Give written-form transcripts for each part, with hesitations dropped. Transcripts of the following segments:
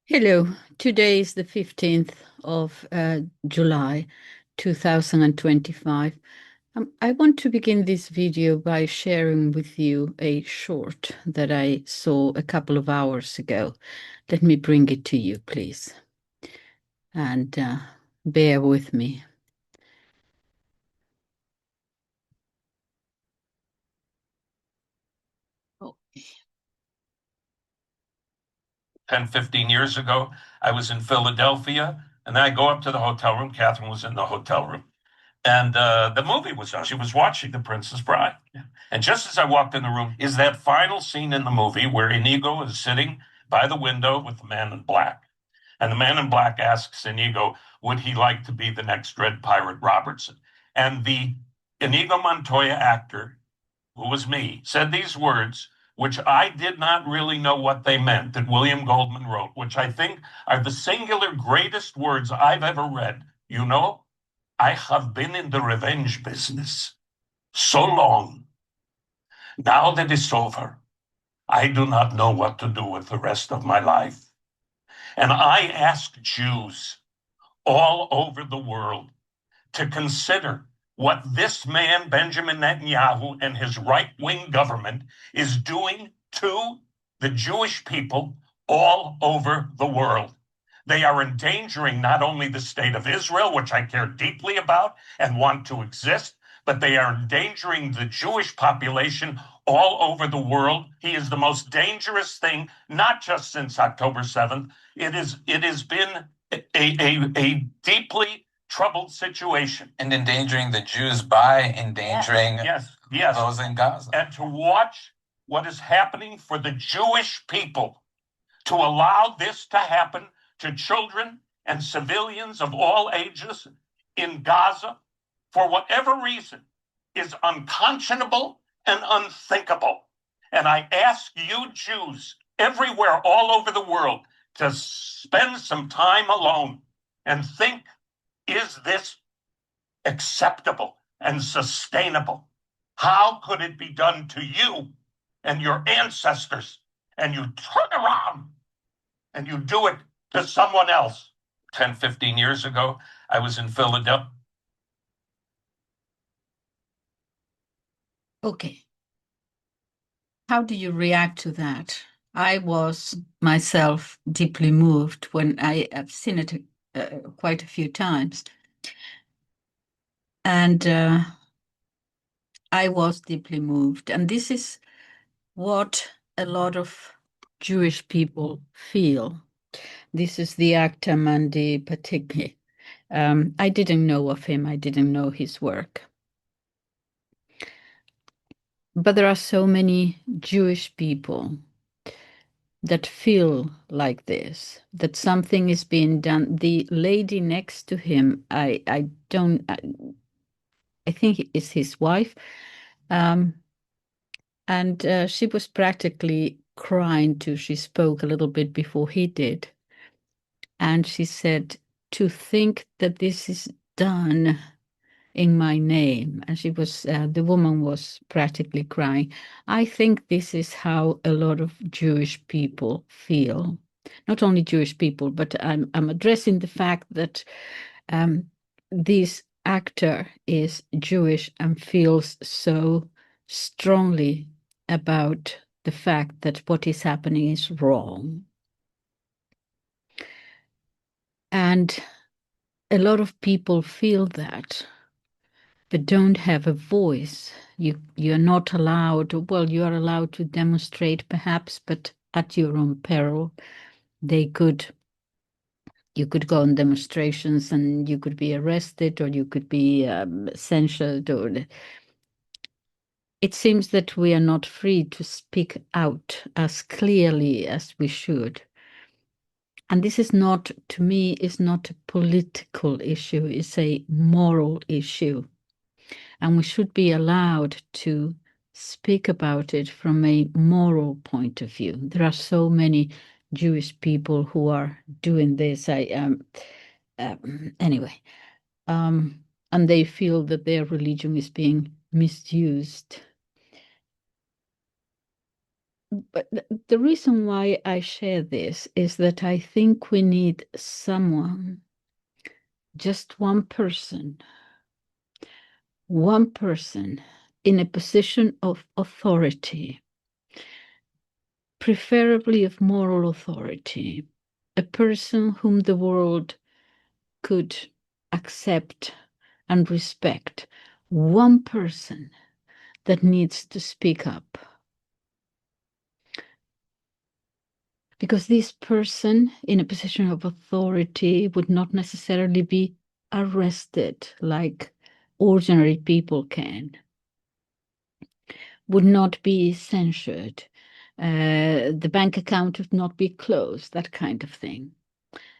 Hello, today is the 15th of July 2025. I want to begin this video by sharing with you a short that I saw a couple of hours ago. Let me bring it to you, please, and bear with me. Oh. 10, 15 years ago, I was in Philadelphia, and I go up to the hotel room. Catherine was in the hotel room, and the movie was on. She was watching The Princess Bride. And just as I walked in the room, is that final scene in the movie where Inigo is sitting by the window with the man in black. And the man in black asks Inigo, would he like to be the next Dread Pirate Robertson? And the Inigo Montoya actor, who was me, said these words, which I did not really know what they meant, that William Goldman wrote, which I think are the singular greatest words I've ever read. You know, I have been in the revenge business so long. Now that it's over, I do not know what to do with the rest of my life. And I ask Jews all over the world to consider what this man, Benjamin Netanyahu, and his right wing government is doing to the Jewish people all over the world. They are endangering not only the state of Israel, which I care deeply about and want to exist, but they are endangering the Jewish population all over the world. He is the most dangerous thing, not just since October 7th. It has been a deeply troubled situation. And endangering the Jews by endangering yes, those in Gaza. And to watch what is happening for the Jewish people, to allow this to happen to children and civilians of all ages in Gaza, for whatever reason, is unconscionable and unthinkable. And I ask you Jews everywhere, all over the world, to spend some time alone and think, is this acceptable and sustainable? How could it be done to you and your ancestors, and you turn around and you do it to someone else? 10, 15 years ago, I was in Philadelphia. Okay. How do you react to that? I was myself deeply moved when I have seen it quite a few times. And I was deeply moved. And this is what a lot of Jewish people feel. This is the actor Mandy Patinkin. I didn't know of him. I didn't know his work. But there are so many Jewish people that feel like this, that something is being done. The lady next to him, I think it's his wife. And she was practically crying too. She spoke a little bit before he did. And she said, to think that this is done in my name. And the woman was practically crying. I think this is how a lot of Jewish people feel. Not only Jewish people, but I'm addressing the fact that this actor is Jewish and feels so strongly about the fact that what is happening is wrong. And a lot of people feel that, but don't have a voice. You're not allowed, well, you are allowed to demonstrate perhaps, but at your own peril. You could go on demonstrations and you could be arrested, or you could be censured, or it seems that we are not free to speak out as clearly as we should. And this is not, to me, is not a political issue, it's a moral issue. And we should be allowed to speak about it from a moral point of view. There are so many Jewish people who are doing this. Anyway, and they feel that their religion is being misused. But the reason why I share this is that I think we need someone, just one person in a position of authority, preferably of moral authority, a person whom the world could accept and respect, one person that needs to speak up. Because this person in a position of authority would not necessarily be arrested like ordinary people can, would not be censured, the bank account would not be closed, that kind of thing.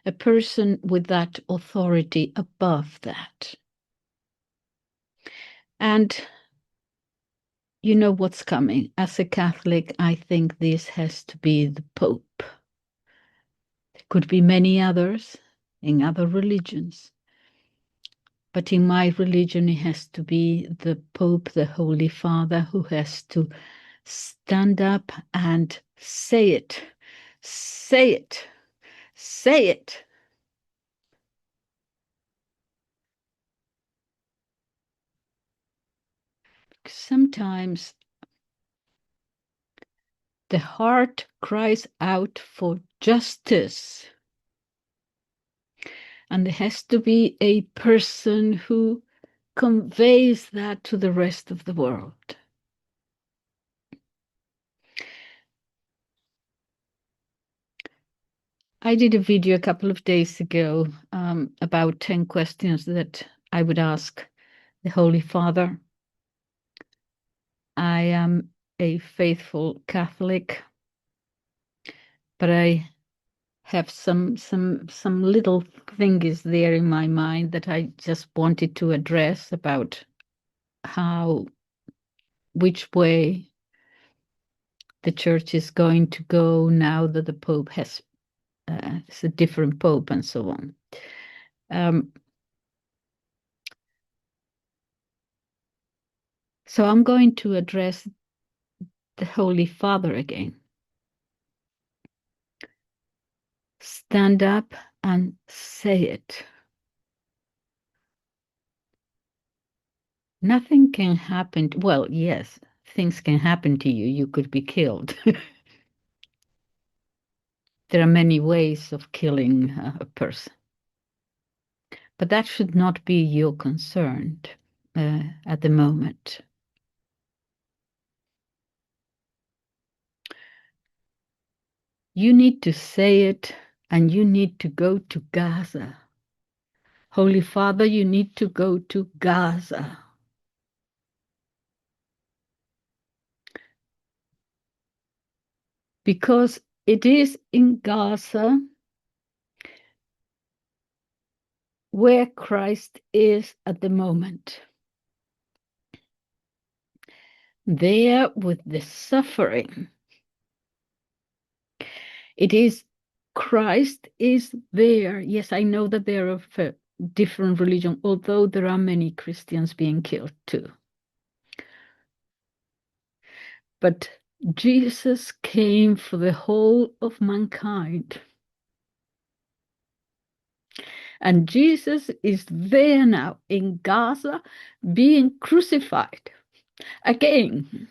A person with that authority above that. And you know what's coming. As a Catholic, I think this has to be the Pope. There could be many others in other religions. But in my religion, it has to be the Pope, the Holy Father, who has to stand up and say it. Say it. Say it. Sometimes the heart cries out for justice. And there has to be a person who conveys that to the rest of the world. I did a video a couple of days ago about 10 questions that I would ask the Holy Father. I am a faithful Catholic, but I have some little things there in my mind that I just wanted to address about which way the church is going to go now that the Pope has it's a different Pope and so on. So I'm going to address the Holy Father again. Stand up and say it. Nothing can happen. Well, yes, things can happen to you. You could be killed. There are many ways of killing a person. But that should not be your concern at the moment. You need to say it, and you need to go to Gaza. Holy Father, you need to go to Gaza. Because it is in Gaza where Christ is at the moment. There with the suffering. It is Christ is there. Yes, I know that there are different religions, although there are many Christians being killed too. But Jesus came for the whole of mankind. And Jesus is there now in Gaza being crucified again.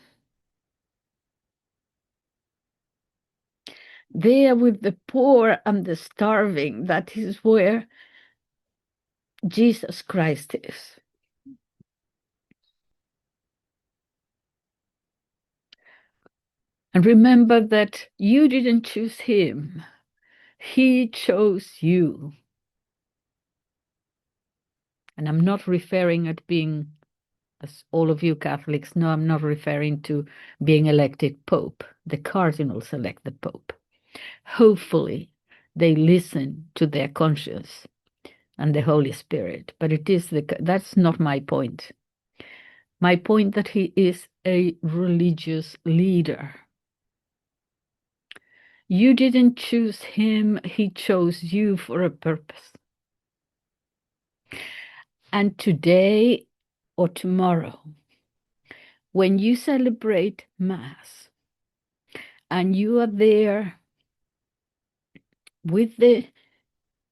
There with the poor and the starving, that is where Jesus Christ is. And remember that you didn't choose him. He chose you. And I'm not referring at being, as all of you Catholics know, I'm not referring to being elected Pope. The cardinals elect the Pope. Hopefully, they listen to their conscience and the Holy Spirit. But that's not my point. My point that he is a religious leader. You didn't choose him, he chose you for a purpose. And today or tomorrow, when you celebrate Mass, and you are there with the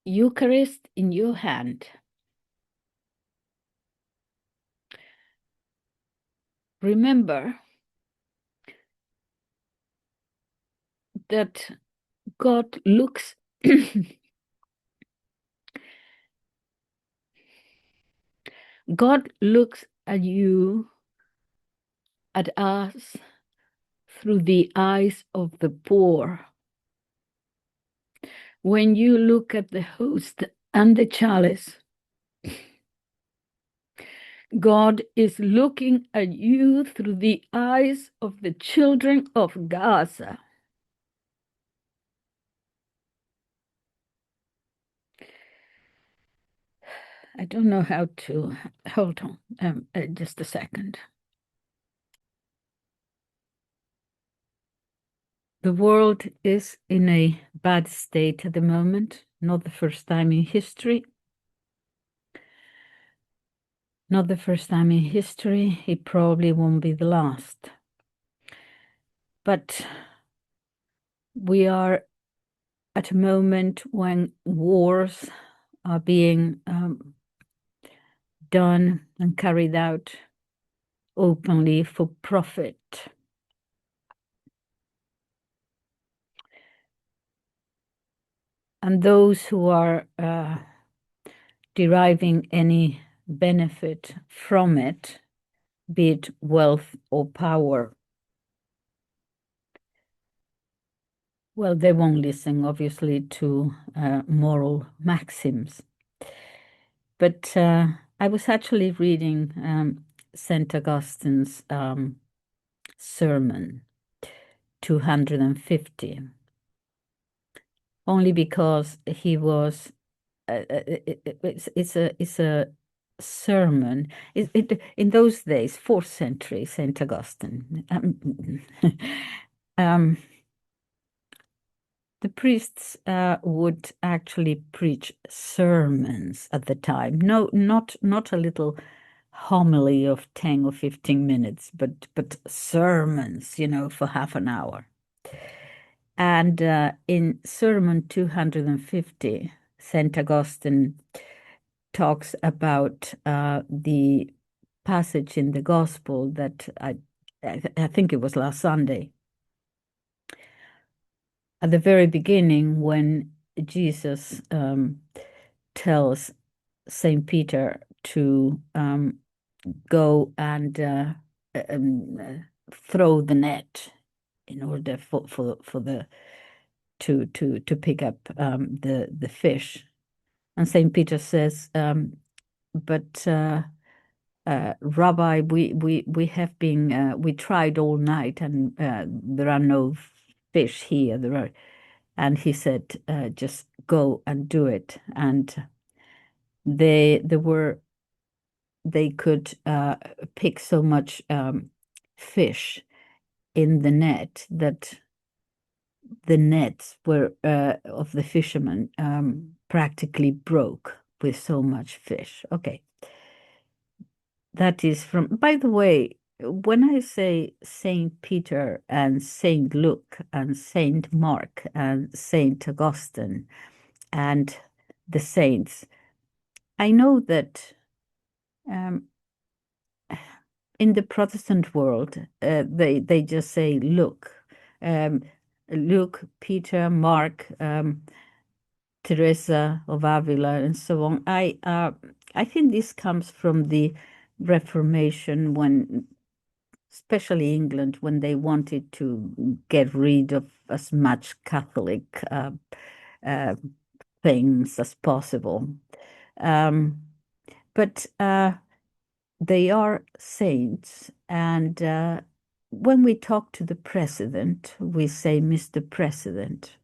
Eucharist in your hand, remember that God looks God looks at you, at us, through the eyes of the poor. When you look at the host and the chalice, God is looking at you through the eyes of the children of Gaza. I don't know how to hold on just a second. The world is in a bad state at the moment, not the first time in history. Not the first time in history. It probably won't be the last. But we are at a moment when wars are being done and carried out openly for profit. And those who are deriving any benefit from it, be it wealth or power, well, they won't listen, obviously, to moral maxims. But I was actually reading St. Augustine's sermon, 250, only because he was, it's a sermon. In those days, 4th century, St. Augustine. The priests would actually preach sermons at the time. No, not a little homily of 10 or 15 minutes, but sermons, for half an hour. And in Sermon 250, St. Augustine talks about the passage in the Gospel that I think it was last Sunday, at the very beginning, when Jesus tells Saint Peter to go and throw the net in order for the to pick up the fish, and Saint Peter says, "But Rabbi, we have been we tried all night, and there are no fish here. There are." And he said, just go and do it. And they could pick so much fish in the net that the nets were of the fishermen practically broke with so much fish. Okay. That is from, by the way, when I say Saint Peter and Saint Luke and Saint Mark and Saint Augustine and the saints, I know that in the Protestant world, they just say Luke, Luke, Peter, Mark, Teresa of Avila, and so on. I think this comes from the Reformation, when, especially England, when they wanted to get rid of as much Catholic things as possible. But they are saints, and when we talk to the president, we say, Mr. President.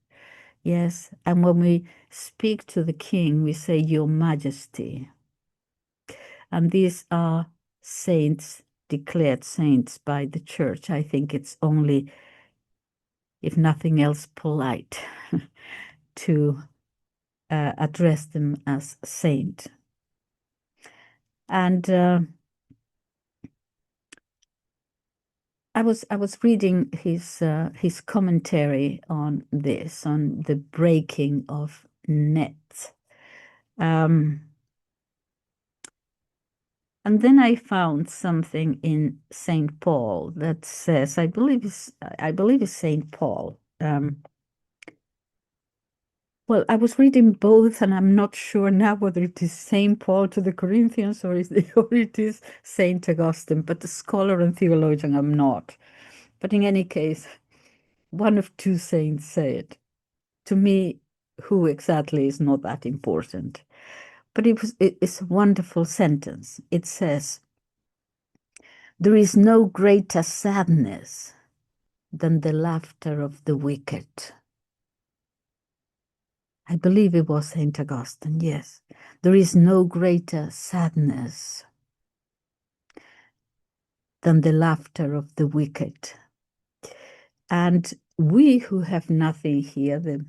Yes, and when we speak to the king, we say, Your Majesty. And these are saints, declared saints by the church. I think it's only, if nothing else, polite to address them as saint. And I was reading his commentary on this, on the breaking of nets. And then I found something in St. Paul that says, I believe it's St. Paul. Well, I was reading both, and I'm not sure now whether it is St. Paul to the Corinthians or it is St. Augustine, but the scholar and theologian I'm not. But in any case, one of two saints said, to me, who exactly is not that important. But it's a wonderful sentence. It says, there is no greater sadness than the laughter of the wicked. I believe it was St. Augustine, yes. There is no greater sadness than the laughter of the wicked. And we who have nothing here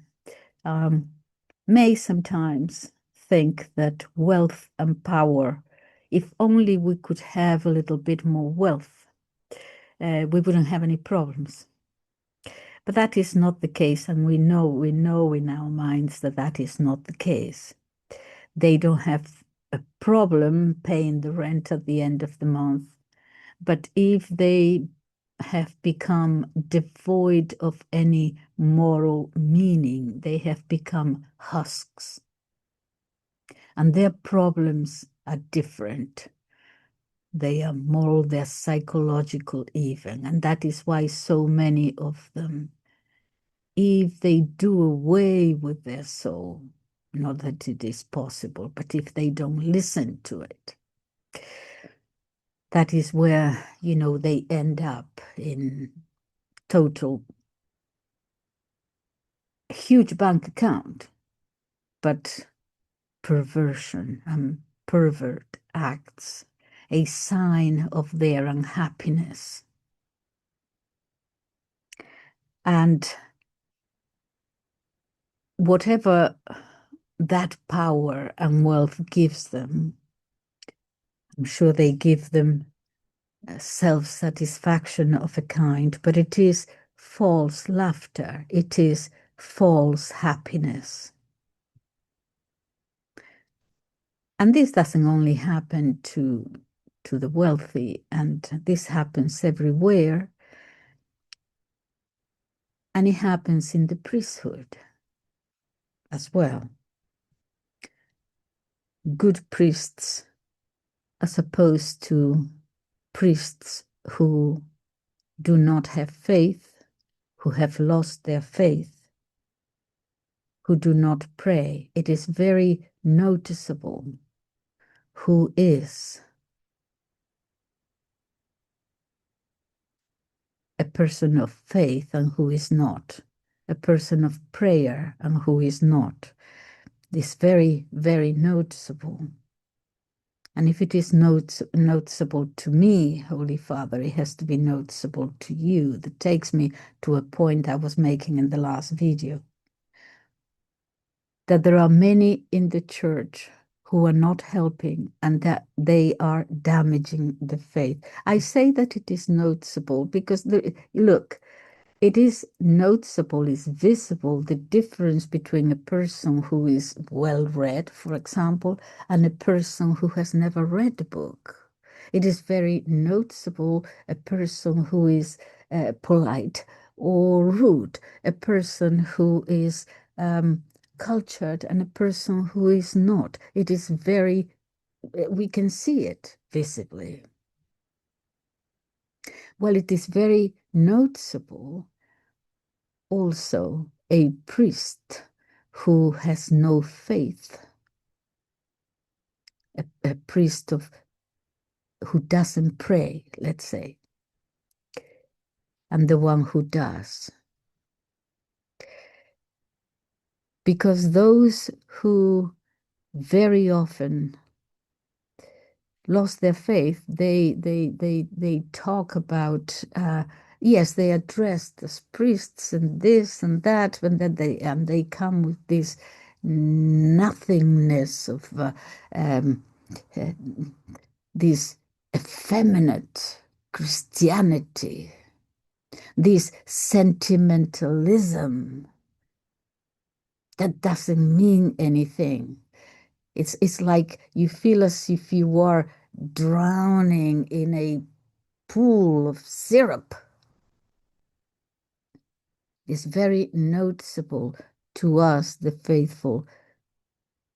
may sometimes think that wealth and power, if only we could have a little bit more wealth, we wouldn't have any problems. But that is not the case, and we know in our minds that that is not the case. They don't have a problem paying the rent at the end of the month. But if they have become devoid of any moral meaning, they have become husks. And their problems are different. They are moral, they're psychological even. And that is why so many of them, if they do away with their soul, not that it is possible, but if they don't listen to it, that is where, they end up in total huge bank account, but perversion and pervert acts, a sign of their unhappiness. And whatever that power and wealth gives them, I'm sure they give them self-satisfaction of a kind, but it is false laughter. It is false happiness. And this doesn't only happen to the wealthy, and this happens everywhere. And it happens in the priesthood as well. Good priests, as opposed to priests who do not have faith, who have lost their faith, who do not pray. It is very noticeable who is a person of faith and who is not, a person of prayer and who is not. This very, very noticeable. And if it is noticeable to me, Holy Father, it has to be noticeable to you. That takes me to a point I was making in the last video, that there are many in the church who are not helping and that they are damaging the faith. I say that it is noticeable because, look, it is noticeable, is visible, the difference between a person who is well read, for example, and a person who has never read a book. It is very noticeable, a person who is polite or rude, a person who is cultured and a person who is not. It is very, we can see it visibly. Well, it is very noticeable also a priest who has no faith, a priest who doesn't pray, let's say, and the one who does. Because those who very often lost their faith, they talk about yes, they are dressed as priests and this and that, and then they come with this nothingness of this effeminate Christianity, this sentimentalism that doesn't mean anything. It's like you feel as if you are drowning in a pool of syrup. It's very noticeable to us, the faithful,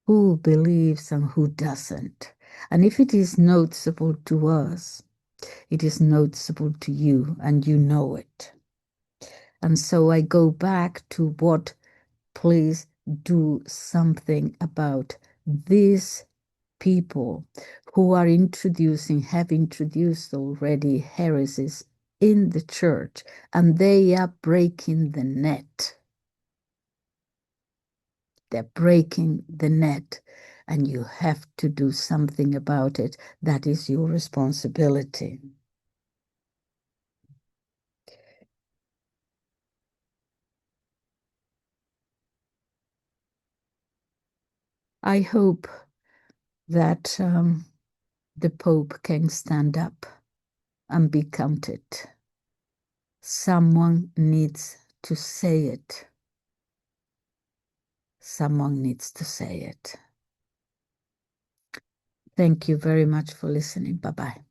who believes and who doesn't. And if it is noticeable to us, it is noticeable to you, and you know it. And so I go back to what, please do something about these people who are have introduced already heresies in the church, and they are breaking the net. They're breaking the net, and you have to do something about it. That is your responsibility. I hope that the Pope can stand up and be counted. Someone needs to say it. Someone needs to say it. Thank you very much for listening. Bye-bye.